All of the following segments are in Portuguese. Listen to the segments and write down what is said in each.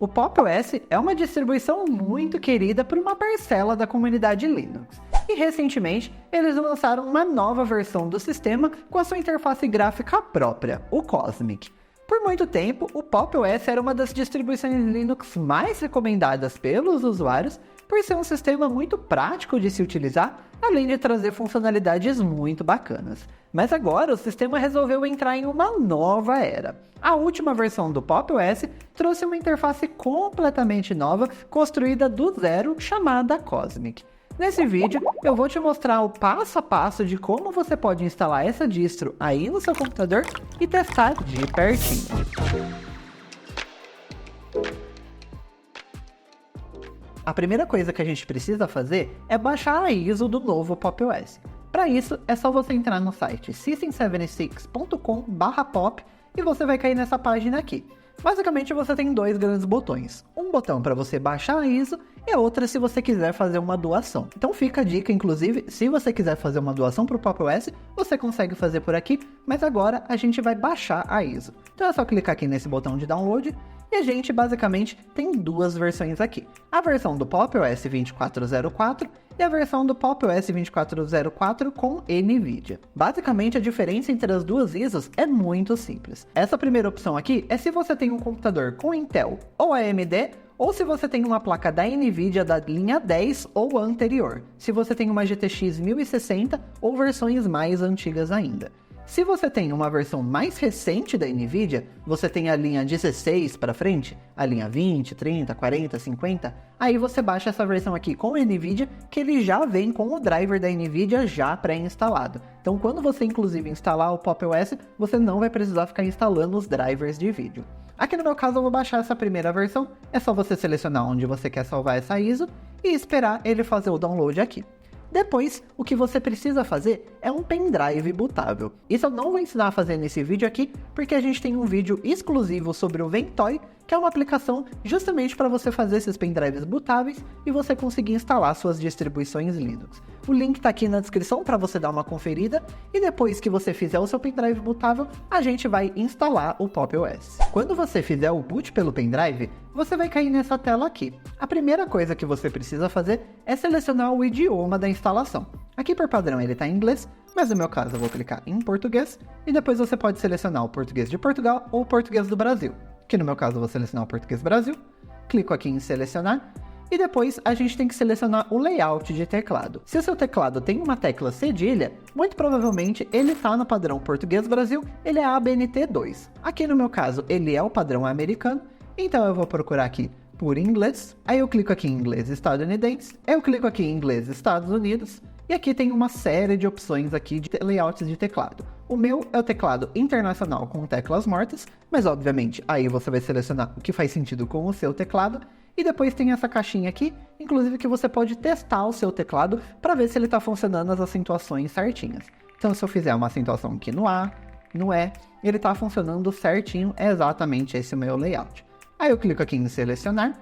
O Pop! OS é uma distribuição muito querida por uma parcela da comunidade Linux. E recentemente, eles lançaram uma nova versão do sistema com a sua interface gráfica própria, o Cosmic. Por muito tempo, o Pop! OS era uma das distribuições Linux mais recomendadas pelos usuários por ser um sistema muito prático de se utilizar, além de trazer funcionalidades muito bacanas. Mas agora o sistema resolveu entrar em uma nova era. A última versão do Pop! OS trouxe uma interface completamente nova, construída do zero, chamada Cosmic. Nesse vídeo, eu vou te mostrar o passo a passo de como você pode instalar essa distro aí no seu computador e testar de pertinho. A primeira coisa que a gente precisa fazer é baixar a ISO do novo Pop! OS. Para isso, é só você entrar no site system76.com/pop e você vai cair nessa página aqui. Basicamente, você tem dois grandes botões. Um botão para você baixar a ISO e outra se você quiser fazer uma doação. Então fica a dica, inclusive, se você quiser fazer uma doação para o Pop! OS, você consegue fazer por aqui, mas agora a gente vai baixar a ISO. Então é só clicar aqui nesse botão de download. E a gente basicamente tem duas versões aqui. A versão do Pop! OS 2404 e a versão do Pop! OS 2404 com NVIDIA. Basicamente a diferença entre as duas ISOs é muito simples. Essa primeira opção aqui é se você tem um computador com Intel ou AMD, ou se você tem uma placa da NVIDIA da linha 10 ou anterior, se você tem uma GTX 1060 ou versões mais antigas ainda. Se você tem uma versão mais recente da NVIDIA, você tem a linha 16 para frente, a linha 20, 30, 40, 50, aí você baixa essa versão aqui com a NVIDIA, que ele já vem com o driver da NVIDIA já pré-instalado. Então quando você inclusive instalar o Pop! OS, você não vai precisar ficar instalando os drivers de vídeo. Aqui no meu caso eu vou baixar essa primeira versão, é só você selecionar onde você quer salvar essa ISO e esperar ele fazer o download aqui. Depois, o que você precisa fazer é um pendrive bootável. Isso eu não vou ensinar a fazer nesse vídeo aqui, porque a gente tem um vídeo exclusivo sobre o Ventoy, que é uma aplicação justamente para você fazer esses pendrives bootáveis e você conseguir instalar suas distribuições Linux. O link está aqui na descrição para você dar uma conferida, e depois que você fizer o seu pendrive bootável, a gente vai instalar o Pop! OS. Quando você fizer o boot pelo pendrive, você vai cair nessa tela aqui. A primeira coisa que você precisa fazer é selecionar o idioma da instalação. Aqui por padrão ele está em inglês, mas no meu caso eu vou clicar em português, e depois você pode selecionar o português de Portugal ou o português do Brasil. Que no meu caso eu vou selecionar o português Brasil, clico aqui em selecionar, e depois a gente tem que selecionar o layout de teclado. Se o seu teclado tem uma tecla cedilha, muito provavelmente ele está no padrão português Brasil, ele é ABNT2. Aqui no meu caso ele é o padrão americano, então eu vou procurar aqui por inglês, aí eu clico aqui em inglês estadunidense, eu clico aqui em inglês Estados Unidos, e aqui tem uma série de opções aqui de layouts de teclado. O meu é o teclado internacional com teclas mortas, mas obviamente aí você vai selecionar o que faz sentido com o seu teclado, e depois tem essa caixinha aqui, inclusive que você pode testar o seu teclado para ver se ele está funcionando as acentuações certinhas. Então se eu fizer uma acentuação aqui no A, no E, ele está funcionando certinho, é exatamente esse o meu layout. Aí eu clico aqui em selecionar,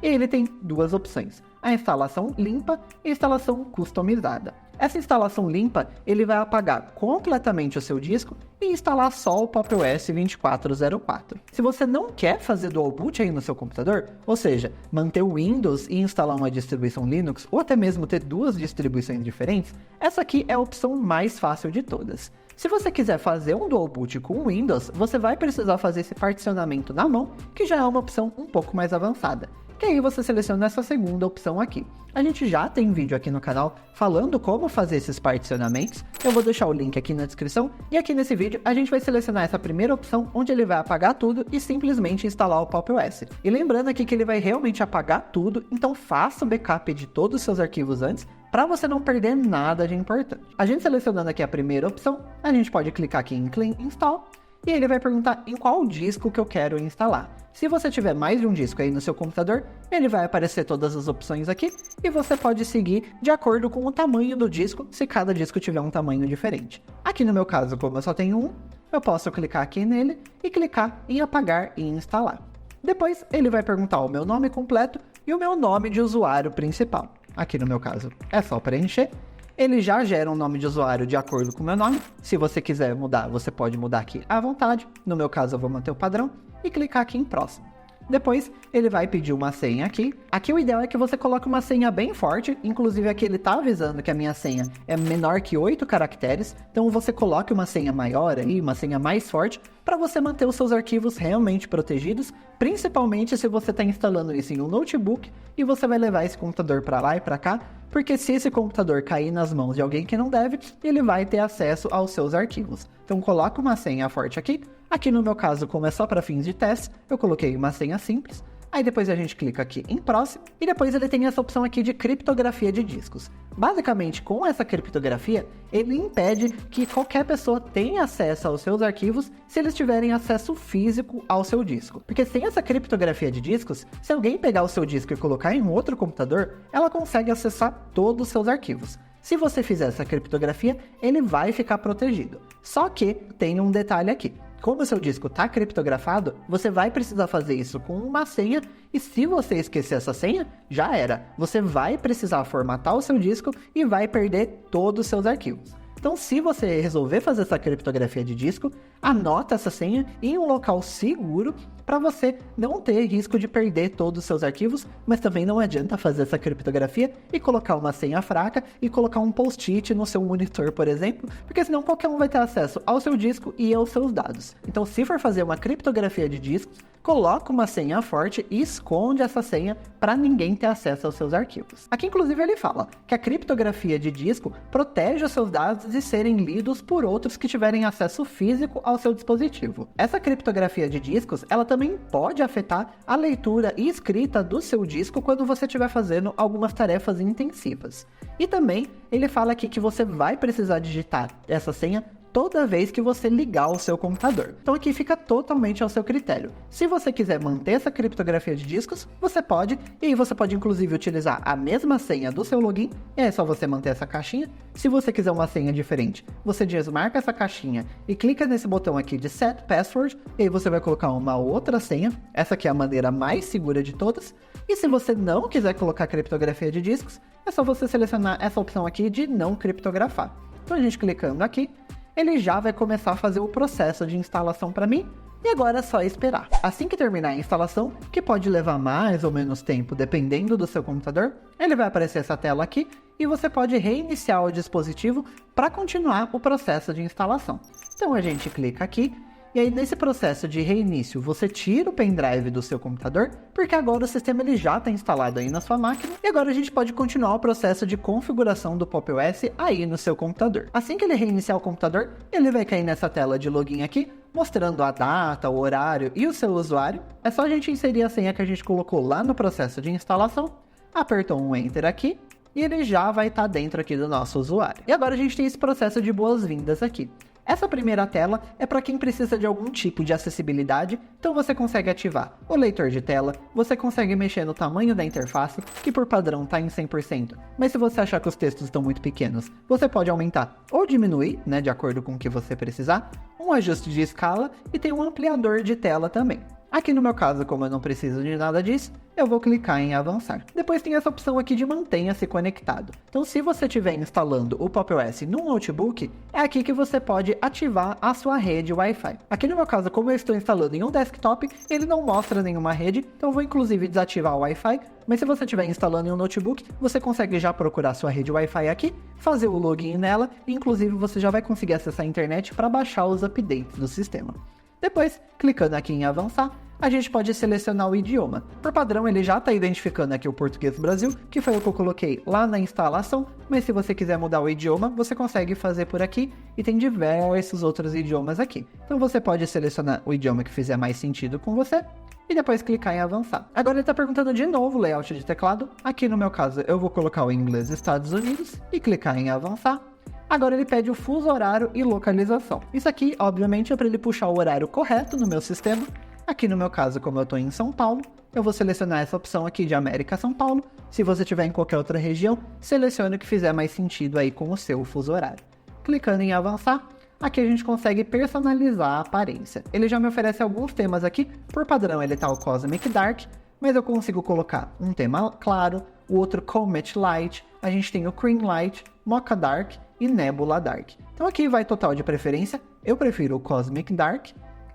e ele tem duas opções, a instalação limpa e a instalação customizada. Essa instalação limpa, ele vai apagar completamente o seu disco e instalar só o Pop! OS 2404. Se você não quer fazer dual boot aí no seu computador, ou seja, manter o Windows e instalar uma distribuição Linux, ou até mesmo ter duas distribuições diferentes, essa aqui é a opção mais fácil de todas. Se você quiser fazer um dual boot com o Windows, você vai precisar fazer esse particionamento na mão, que já é uma opção um pouco mais avançada. Que aí você seleciona essa segunda opção aqui. A gente já tem vídeo aqui no canal falando como fazer esses particionamentos, eu vou deixar o link aqui na descrição, e aqui nesse vídeo a gente vai selecionar essa primeira opção, onde ele vai apagar tudo e simplesmente instalar o Pop! OS. E lembrando aqui que ele vai realmente apagar tudo, então faça o backup de todos os seus arquivos antes, para você não perder nada de importante. A gente selecionando aqui a primeira opção, a gente pode clicar aqui em Clean Install, e ele vai perguntar em qual disco que eu quero instalar. Se você tiver mais de um disco aí no seu computador, ele vai aparecer todas as opções aqui, e você pode seguir de acordo com o tamanho do disco, se cada disco tiver um tamanho diferente. Aqui no meu caso, como eu só tenho um, eu posso clicar aqui nele e clicar em apagar e instalar. Depois ele vai perguntar o meu nome completo e o meu nome de usuário principal. Aqui no meu caso é só preencher. Ele já gera um nome de usuário de acordo com o meu nome. Se você quiser mudar, você pode mudar aqui à vontade. No meu caso eu vou manter o padrão e clicar aqui em próximo. Depois, ele vai pedir uma senha aqui. Aqui o ideal é que você coloque uma senha bem forte. Inclusive aqui ele tá avisando que a minha senha é menor que 8 caracteres. Então você coloque uma senha maior aí, uma senha mais forte, para você manter os seus arquivos realmente protegidos, principalmente se você está instalando isso em um notebook e você vai levar esse computador para lá e para cá, porque se esse computador cair nas mãos de alguém que não deve, ele vai ter acesso aos seus arquivos. Então coloca uma senha forte aqui. Aqui no meu caso, como é só para fins de teste, eu coloquei uma senha simples. Aí depois a gente clica aqui em próximo e depois ele tem essa opção aqui de criptografia de discos. Basicamente, com essa criptografia, ele impede que qualquer pessoa tenha acesso aos seus arquivos se eles tiverem acesso físico ao seu disco. Porque sem essa criptografia de discos, se alguém pegar o seu disco e colocar em um outro computador, ela consegue acessar todos os seus arquivos. Se você fizer essa criptografia, ele vai ficar protegido. Só que tem um detalhe aqui. Como o seu disco está criptografado, você vai precisar fazer isso com uma senha e se você esquecer essa senha, já era. Você vai precisar formatar o seu disco e vai perder todos os seus arquivos. Então, se você resolver fazer essa criptografia de disco, anota essa senha em um local seguro para você não ter risco de perder todos os seus arquivos, mas também não adianta fazer essa criptografia e colocar uma senha fraca e colocar um post-it no seu monitor, por exemplo, porque senão qualquer um vai ter acesso ao seu disco e aos seus dados. Então, se for fazer uma criptografia de discos, coloca uma senha forte e esconde essa senha para ninguém ter acesso aos seus arquivos. Aqui, inclusive, ele fala que a criptografia de disco protege os seus dados de serem lidos por outros que tiverem acesso físico ao seu dispositivo. Essa criptografia de discos, ela também pode afetar a leitura e escrita do seu disco quando você estiver fazendo algumas tarefas intensivas. E também, ele fala aqui que você vai precisar digitar essa senha toda vez que você ligar o seu computador. Então aqui fica totalmente ao seu critério. Se você quiser manter essa criptografia de discos, você pode, e aí você pode inclusive utilizar a mesma senha do seu login, e é só você manter essa caixinha. Se você quiser uma senha diferente, você desmarca essa caixinha e clica nesse botão aqui de Set Password, e aí você vai colocar uma outra senha. Essa aqui é a maneira mais segura de todas. E se você não quiser colocar criptografia de discos, é só você selecionar essa opção aqui de não criptografar. Então a gente clicando aqui, ele já vai começar a fazer o processo de instalação para mim, e agora é só esperar. Assim que terminar a instalação, que pode levar mais ou menos tempo dependendo do seu computador, ele vai aparecer essa tela aqui, e você pode reiniciar o dispositivo para continuar o processo de instalação. Então a gente clica aqui, e aí nesse processo de reinício você tira o pendrive do seu computador, porque agora o sistema ele já está instalado aí na sua máquina, e agora a gente pode continuar o processo de configuração do Pop! OS aí no seu computador. Assim que ele reiniciar o computador, ele vai cair nessa tela de login aqui, mostrando a data, o horário e o seu usuário. É só a gente inserir a senha que a gente colocou lá no processo de instalação, apertou um Enter aqui, e ele já vai estar dentro aqui do nosso usuário. E agora a gente tem esse processo de boas-vindas aqui. Essa primeira tela é para quem precisa de algum tipo de acessibilidade, então você consegue ativar o leitor de tela, você consegue mexer no tamanho da interface, que por padrão está em 100%, mas se você achar que os textos estão muito pequenos, você pode aumentar ou diminuir, de acordo com o que você precisar, um ajuste de escala e tem um ampliador de tela também. Aqui no meu caso, como eu não preciso de nada disso, eu vou clicar em avançar. Depois tem essa opção aqui de mantenha-se conectado. Então se você estiver instalando o Pop! OS num notebook, é aqui que você pode ativar a sua rede Wi-Fi. Aqui no meu caso, como eu estou instalando em um desktop, ele não mostra nenhuma rede, então eu vou inclusive desativar o Wi-Fi, mas se você estiver instalando em um notebook, você consegue já procurar sua rede Wi-Fi aqui, fazer o login nela, e inclusive você já vai conseguir acessar a internet para baixar os updates do sistema. Depois, clicando aqui em avançar, a gente pode selecionar o idioma. Por padrão, ele já está identificando aqui o português do Brasil, que foi o que eu coloquei lá na instalação, mas se você quiser mudar o idioma, você consegue fazer por aqui, e tem diversos outros idiomas aqui. Então você pode selecionar o idioma que fizer mais sentido com você, e depois clicar em avançar. Agora ele está perguntando de novo o layout de teclado. Aqui no meu caso, eu vou colocar o inglês Estados Unidos, e clicar em avançar. Agora ele pede o fuso horário e localização. Isso aqui, obviamente, é para ele puxar o horário correto no meu sistema. Aqui no meu caso, como eu estou em São Paulo, eu vou selecionar essa opção aqui de América São Paulo. Se você estiver em qualquer outra região, selecione o que fizer mais sentido aí com o seu fuso horário. Clicando em avançar, aqui a gente consegue personalizar a aparência. Ele já me oferece alguns temas aqui. Por padrão ele está o Cosmic Dark, mas eu consigo colocar um tema claro, o outro Comet Light, a gente tem o Cream Light, Mocha Dark e Nebula Dark. Então aqui vai total de preferência, eu prefiro o Cosmic Dark.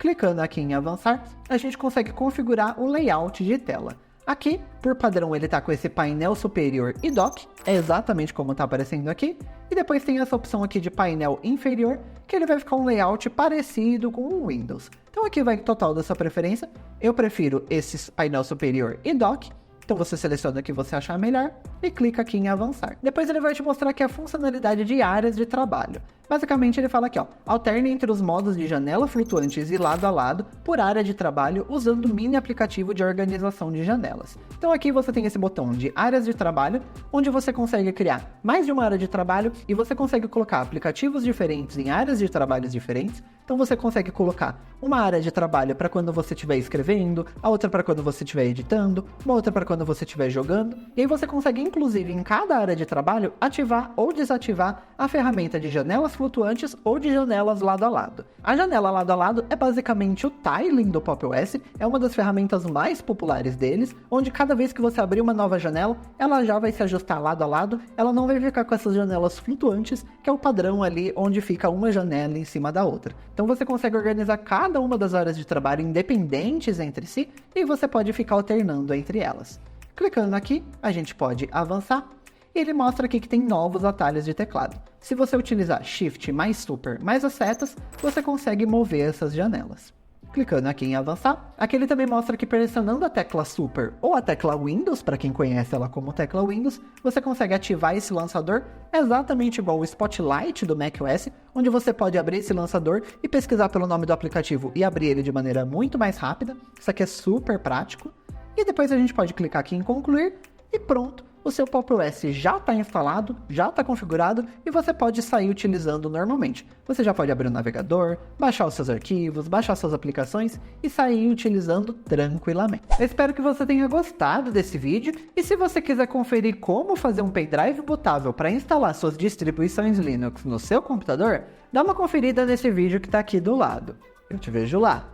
Clicando aqui em avançar, a gente consegue configurar o layout de tela. Aqui, por padrão, ele está com esse painel superior e dock, é exatamente como está aparecendo aqui. E depois tem essa opção aqui de painel inferior, que ele vai ficar um layout parecido com o Windows. Então aqui vai total da sua preferência. Eu prefiro esse painel superior e dock. Então você seleciona o que você achar melhor e clica aqui em avançar. Depois ele vai te mostrar aqui a funcionalidade de áreas de trabalho. Basicamente ele fala aqui, ó, alterne entre os modos de janela flutuantes e lado a lado por área de trabalho usando o mini aplicativo de organização de janelas. Então aqui você tem esse botão de áreas de trabalho, onde você consegue criar mais de uma área de trabalho e você consegue colocar aplicativos diferentes em áreas de trabalhos diferentes. Então você consegue colocar uma área de trabalho para quando você estiver escrevendo, a outra para quando você estiver editando, uma outra para quando você estiver jogando, e aí você consegue inclusive em cada área de trabalho ativar ou desativar a ferramenta de janelas flutuantes ou de janelas lado a lado. A janela lado a lado é basicamente o tiling do Pop! OS, é uma das ferramentas mais populares deles, onde cada vez que você abrir uma nova janela, ela já vai se ajustar lado a lado, ela não vai ficar com essas janelas flutuantes, que é o padrão ali onde fica uma janela em cima da outra. Então você consegue organizar cada uma das áreas de trabalho independentes entre si, e você pode ficar alternando entre elas. Clicando aqui, a gente pode avançar, e ele mostra aqui que tem novos atalhos de teclado. Se você utilizar Shift mais Super mais as setas, você consegue mover essas janelas. Clicando aqui em avançar, aqui ele também mostra que pressionando a tecla Super ou a tecla Windows, para quem conhece ela como tecla Windows, você consegue ativar esse lançador exatamente igual o Spotlight do macOS, onde você pode abrir esse lançador e pesquisar pelo nome do aplicativo e abrir ele de maneira muito mais rápida. Isso aqui é super prático. E depois a gente pode clicar aqui em concluir e pronto. O seu Pop! OS já está instalado, já está configurado e você pode sair utilizando normalmente. Você já pode abrir o navegador, baixar os seus arquivos, baixar suas aplicações e sair utilizando tranquilamente. Eu espero que você tenha gostado desse vídeo e se você quiser conferir como fazer um pendrive bootável para instalar suas distribuições Linux no seu computador, dá uma conferida nesse vídeo que está aqui do lado. Eu te vejo lá.